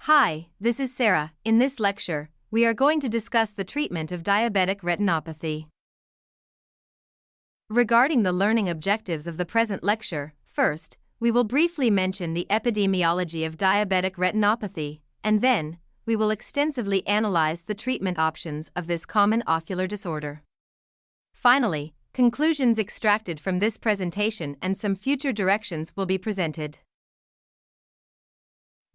Hi, this is Sarah. In this lecture, we are going to discuss the treatment of diabetic retinopathy. Regarding the learning objectives of the present lecture, first, we will briefly mention the epidemiology of diabetic retinopathy, and then, we will extensively analyze the treatment options of this common ocular disorder. Finally, conclusions extracted from this presentation and some future directions will be presented.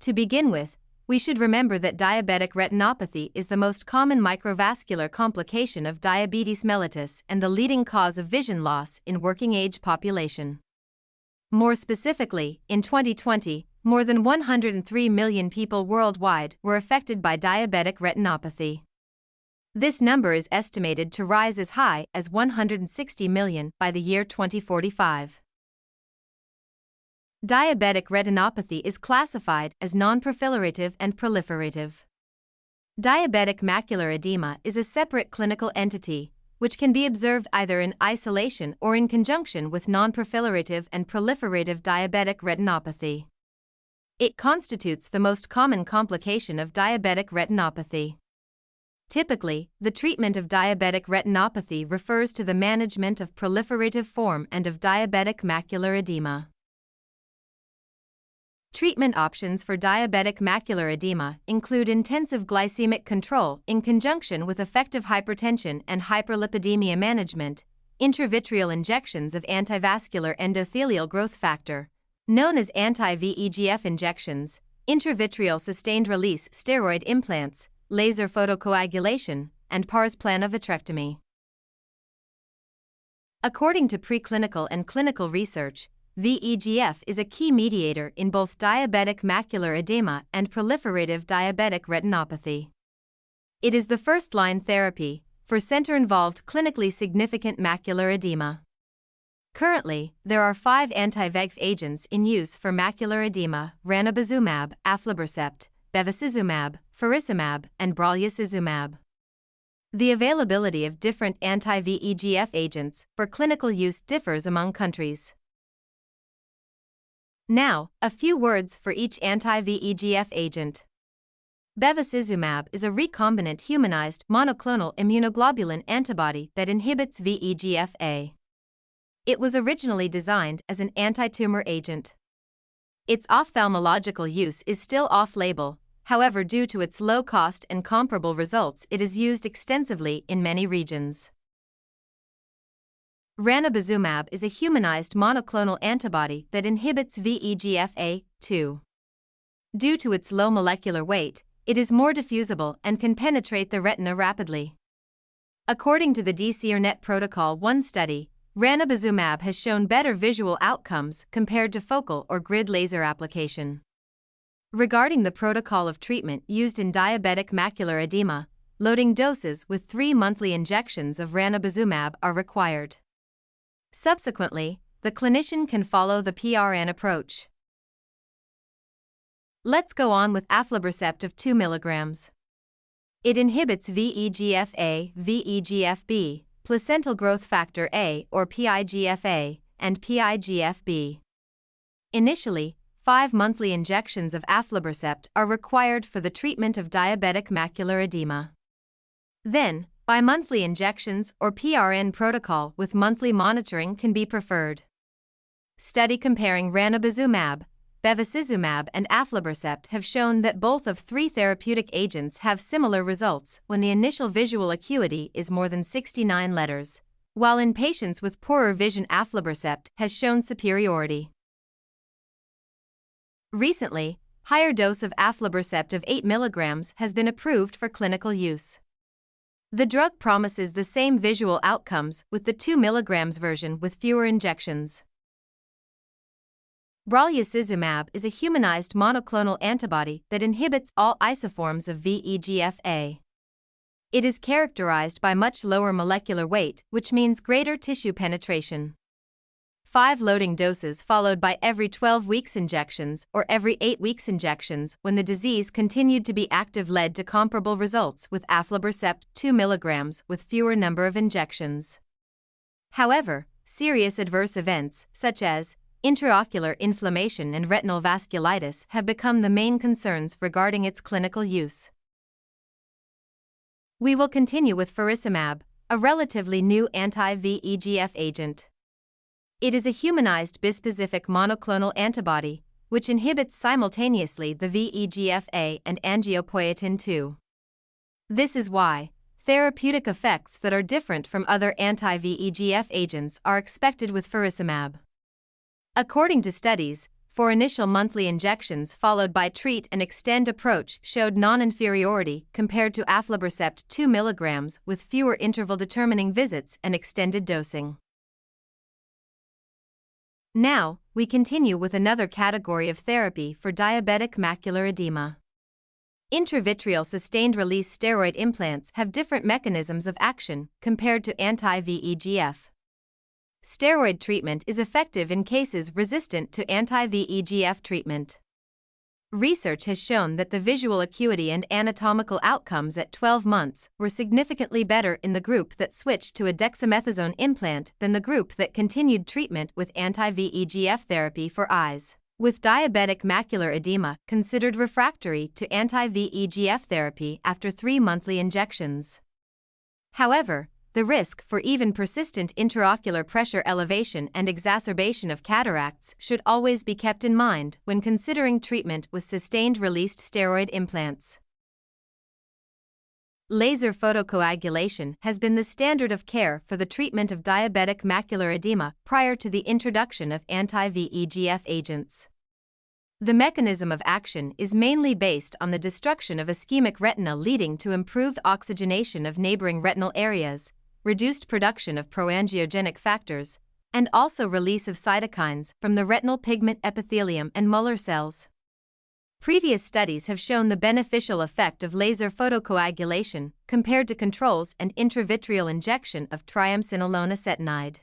To begin with, we should remember that diabetic retinopathy is the most common microvascular complication of diabetes mellitus and the leading cause of vision loss in working-age population. More specifically, in 2020, more than 103 million people worldwide were affected by diabetic retinopathy. This number is estimated to rise as high as 160 million by the year 2045. Diabetic retinopathy is classified as non-proliferative and proliferative. Diabetic macular edema is a separate clinical entity, which can be observed either in isolation or in conjunction with non-proliferative and proliferative diabetic retinopathy. It constitutes the most common complication of diabetic retinopathy. Typically, the treatment of diabetic retinopathy refers to the management of proliferative form and of diabetic macular edema. Treatment options for diabetic macular edema include intensive glycemic control in conjunction with effective hypertension and hyperlipidemia management, intravitreal injections of antivascular endothelial growth factor, known as anti-VEGF injections, intravitreal sustained-release steroid implants, laser photocoagulation, and pars plana vitrectomy. According to preclinical and clinical research, VEGF is a key mediator in both diabetic macular edema and proliferative diabetic retinopathy. It is the first-line therapy for center-involved clinically significant macular edema. Currently, there are 5 anti-VEGF agents in use for macular edema: ranibizumab, aflibercept, bevacizumab, faricimab, and brolucizumab. The availability of different anti-VEGF agents for clinical use differs among countries. Now, a few words for each anti-VEGF agent. Bevacizumab is a recombinant humanized monoclonal immunoglobulin antibody that inhibits VEGF-A. It was originally designed as an anti-tumor agent. Its ophthalmological use is still off-label, however, due to its low cost and comparable results, it is used extensively in many regions. Ranibizumab is a humanized monoclonal antibody that inhibits VEGF-A2. Due to its low molecular weight, it is more diffusible and can penetrate the retina rapidly. According to the DCRNet Protocol 1 study, ranibizumab has shown better visual outcomes compared to focal or grid laser application. Regarding the protocol of treatment used in diabetic macular edema, loading doses with 3 monthly injections of ranibizumab are required. Subsequently, the clinician can follow the PRN approach. Let's go on with aflibercept of 2 mg. It inhibits VEGF-A, VEGF-B, placental growth factor A or PIGF-A, and PIGF-B. Initially, 5 monthly injections of aflibercept are required for the treatment of diabetic macular edema. Then, bi-monthly injections or PRN protocol with monthly monitoring can be preferred. Study comparing ranibizumab, bevacizumab, and aflibercept have shown that both of 3 therapeutic agents have similar results when the initial visual acuity is more than 69 letters, while in patients with poorer vision aflibercept has shown superiority. Recently, higher dose of aflibercept of 8 mg has been approved for clinical use. The drug promises the same visual outcomes with the 2 mg version with fewer injections. Brolucizumab is a humanized monoclonal antibody that inhibits all isoforms of VEGF-A. It is characterized by much lower molecular weight, which means greater tissue penetration. 5 loading doses followed by every 12 weeks injections or every 8 weeks injections when the disease continued to be active led to comparable results with aflibercept 2 mg with fewer number of injections. However, serious adverse events, such as intraocular inflammation and retinal vasculitis have become the main concerns regarding its clinical use. We will continue with faricimab, a relatively new anti-VEGF agent. It is a humanized bispecific monoclonal antibody, which inhibits simultaneously the VEGF-A and angiopoietin-2. This is why therapeutic effects that are different from other anti-VEGF agents are expected with faricimab. According to studies, for initial monthly injections followed by treat and extend approach showed non-inferiority compared to aflibercept 2 mg with fewer interval-determining visits and extended dosing. Now, we continue with another category of therapy for diabetic macular edema. Intravitreal sustained-release steroid implants have different mechanisms of action compared to anti-VEGF. Steroid treatment is effective in cases resistant to anti-VEGF treatment. Research has shown that the visual acuity and anatomical outcomes at 12 months were significantly better in the group that switched to a dexamethasone implant than the group that continued treatment with anti-VEGF therapy for eyes with diabetic macular edema considered refractory to anti-VEGF therapy after 3 monthly injections. However, the risk for even persistent intraocular pressure elevation and exacerbation of cataracts should always be kept in mind when considering treatment with sustained-release steroid implants. Laser photocoagulation has been the standard of care for the treatment of diabetic macular edema prior to the introduction of anti-VEGF agents. The mechanism of action is mainly based on the destruction of ischemic retina leading to improved oxygenation of neighboring retinal areas, reduced production of proangiogenic factors, and also release of cytokines from the retinal pigment epithelium and Muller cells. Previous studies have shown the beneficial effect of laser photocoagulation compared to controls and intravitreal injection of triamcinolone acetonide.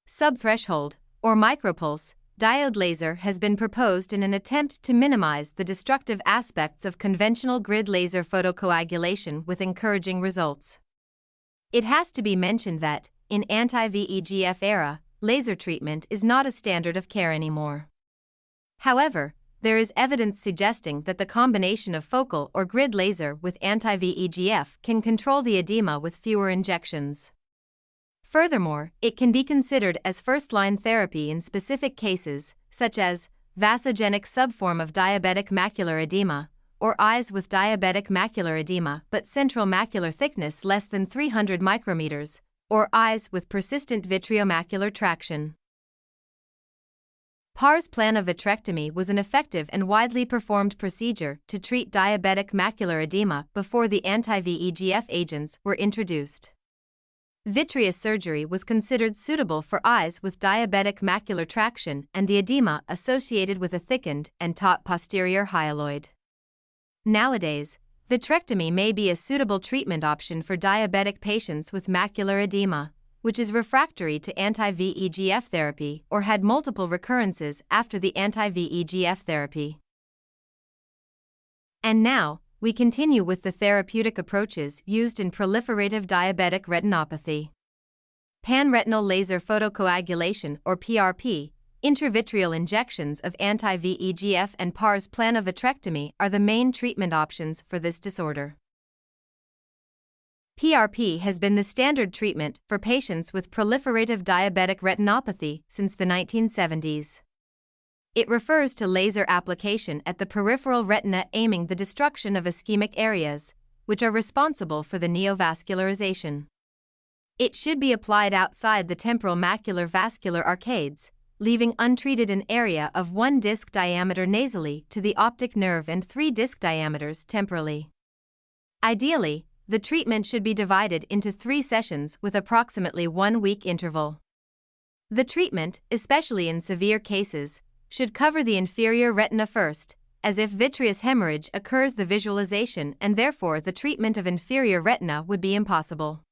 Subthreshold, or micropulse, diode laser has been proposed in an attempt to minimize the destructive aspects of conventional grid laser photocoagulation with encouraging results. It has to be mentioned that, in anti-VEGF era, laser treatment is not a standard of care anymore. However, there is evidence suggesting that the combination of focal or grid laser with anti-VEGF can control the edema with fewer injections. Furthermore, it can be considered as first-line therapy in specific cases, such as vasogenic subform of diabetic macular edema, or eyes with diabetic macular edema but central macular thickness less than 300 micrometers, or eyes with persistent vitreomacular traction. Pars plana vitrectomy was an effective and widely performed procedure to treat diabetic macular edema before the anti-VEGF agents were introduced. Vitreous surgery was considered suitable for eyes with diabetic macular traction and the edema associated with a thickened and taut posterior hyaloid. Nowadays, vitrectomy may be a suitable treatment option for diabetic patients with macular edema, which is refractory to anti-VEGF therapy or had multiple recurrences after the anti-VEGF therapy. And now, we continue with the therapeutic approaches used in proliferative diabetic retinopathy. Panretinal laser photocoagulation or PRP, intravitreal injections of anti-VEGF and pars plana vitrectomy are the main treatment options for this disorder. PRP has been the standard treatment for patients with proliferative diabetic retinopathy since the 1970s. It refers to laser application at the peripheral retina aiming the destruction of ischemic areas, which are responsible for the neovascularization. It should be applied outside the temporal macular vascular arcades, leaving untreated an area of 1 disc diameter nasally to the optic nerve and 3 disc diameters temporally. Ideally, the treatment should be divided into 3 sessions with approximately 1-week interval. The treatment, especially in severe cases, should cover the inferior retina first, as if vitreous hemorrhage occurs the visualization and therefore the treatment of inferior retina would be impossible.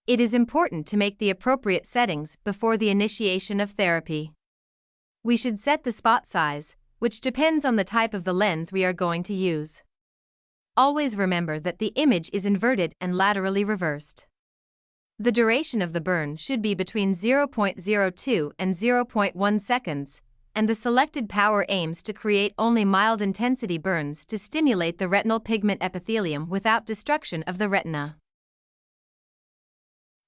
It is important to make the appropriate settings before the initiation of therapy. We should set the spot size, which depends on the type of the lens we are going to use. Always remember that the image is inverted and laterally reversed. The duration of the burn should be between 0.02 and 0.1 seconds, and the selected power aims to create only mild intensity burns to stimulate the retinal pigment epithelium without destruction of the retina.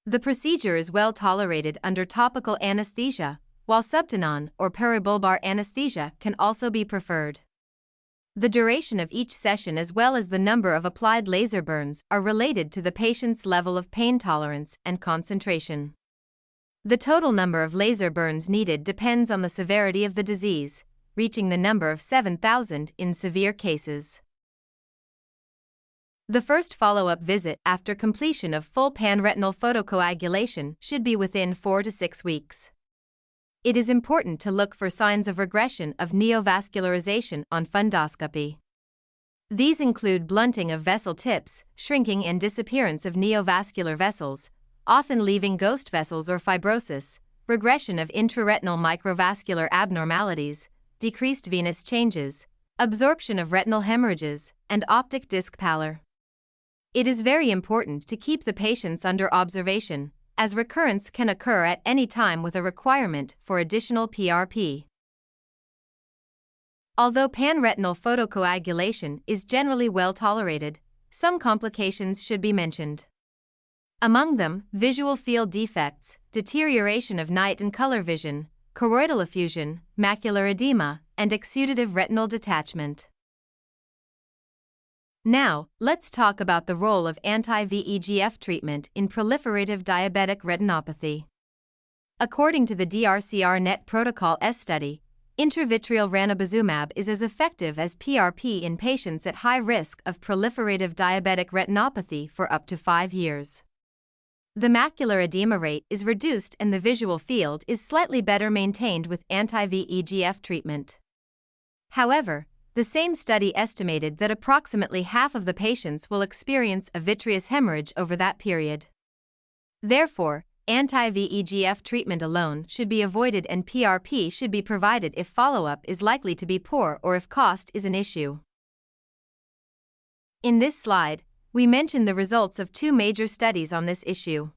The procedure is well tolerated under topical anesthesia, while subtenon or peribulbar anesthesia can also be preferred. The duration of each session as well as the number of applied laser burns are related to the patient's level of pain tolerance and concentration. The total number of laser burns needed depends on the severity of the disease, reaching the number of 7,000 in severe cases. The first follow-up visit after completion of full panretinal photocoagulation should be within 4 to 6 weeks. It is important to look for signs of regression of neovascularization on fundoscopy. These include blunting of vessel tips, shrinking and disappearance of neovascular vessels, often leaving ghost vessels or fibrosis, regression of intraretinal microvascular abnormalities, decreased venous changes, absorption of retinal hemorrhages, and optic disc pallor. It is very important to keep the patients under observation, as recurrence can occur at any time with a requirement for additional PRP. Although panretinal photocoagulation is generally well tolerated, some complications should be mentioned. Among them, visual field defects, deterioration of night and color vision, choroidal effusion, macular edema, and exudative retinal detachment. Now, let's talk about the role of anti-VEGF treatment in proliferative diabetic retinopathy. According to the DRCR-NET Protocol S study, intravitreal ranibizumab is as effective as PRP in patients at high risk of proliferative diabetic retinopathy for up to 5 years. The macular edema rate is reduced and the visual field is slightly better maintained with anti-VEGF treatment. However, the same study estimated that approximately half of the patients will experience a vitreous hemorrhage over that period. Therefore, anti-VEGF treatment alone should be avoided and PRP should be provided if follow-up is likely to be poor or if cost is an issue. In this slide, we mention the results of 2 major studies on this issue.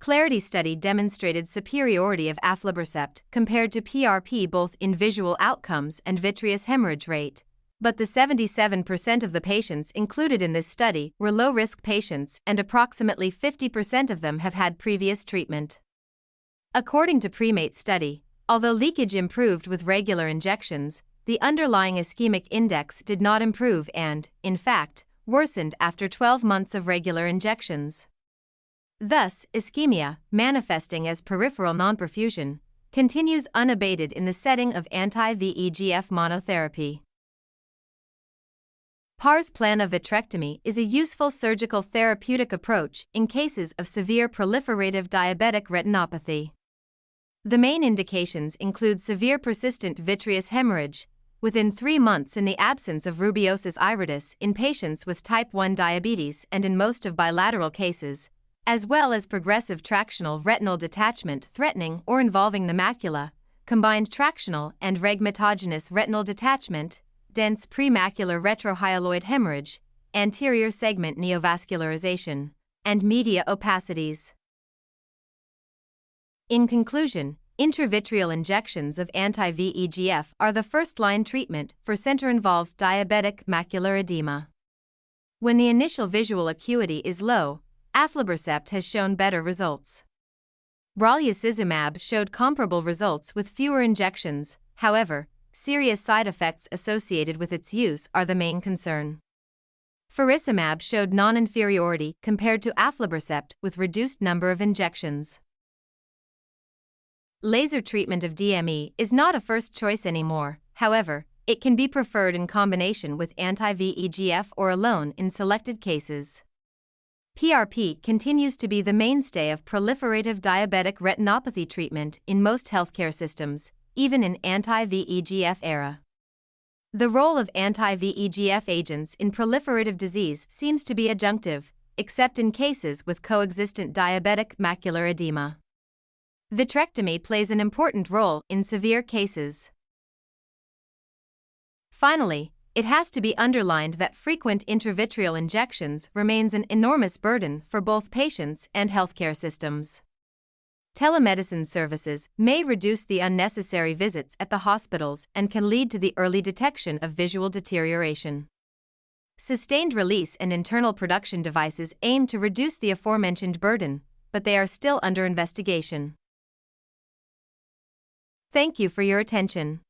Clarity study demonstrated superiority of aflibercept compared to PRP both in visual outcomes and vitreous hemorrhage rate, but the 77% of the patients included in this study were low-risk patients and approximately 50% of them have had previous treatment. According to Premate study, although leakage improved with regular injections, the underlying ischemic index did not improve and, in fact, worsened after 12 months of regular injections. Thus, ischemia, manifesting as peripheral nonperfusion, continues unabated in the setting of anti-VEGF monotherapy. Pars plana vitrectomy is a useful surgical therapeutic approach in cases of severe proliferative diabetic retinopathy. The main indications include severe persistent vitreous hemorrhage, within 3 months in the absence of rubeosis iridis in patients with type 1 diabetes and in most of bilateral cases, as well as progressive tractional retinal detachment threatening or involving the macula, combined tractional and regmatogenous retinal detachment, dense premacular retrohyaloid hemorrhage, anterior segment neovascularization, and media opacities. In conclusion, intravitreal injections of anti-VEGF are the first-line treatment for center-involved diabetic macular edema. When the initial visual acuity is low, aflibercept has shown better results. Brolucizumab showed comparable results with fewer injections, however, serious side effects associated with its use are the main concern. Faricimab showed non-inferiority compared to aflibercept with reduced number of injections. Laser treatment of DME is not a first choice anymore, however, it can be preferred in combination with anti-VEGF or alone in selected cases. PRP continues to be the mainstay of proliferative diabetic retinopathy treatment in most healthcare systems, even in anti-VEGF era. The role of anti-VEGF agents in proliferative disease seems to be adjunctive, except in cases with coexistent diabetic macular edema. Vitrectomy plays an important role in severe cases. Finally, It has to be underlined that frequent intravitreal injections remains an enormous burden for both patients and healthcare systems. Telemedicine services may reduce the unnecessary visits at the hospitals and can lead to the early detection of visual deterioration. Sustained release and internal production devices aim to reduce the aforementioned burden, but they are still under investigation. Thank you for your attention.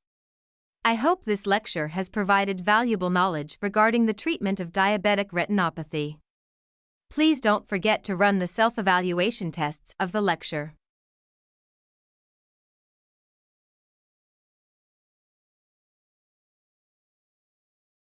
I hope this lecture has provided valuable knowledge regarding the treatment of diabetic retinopathy. Please don't forget to run the self-evaluation tests of the lecture.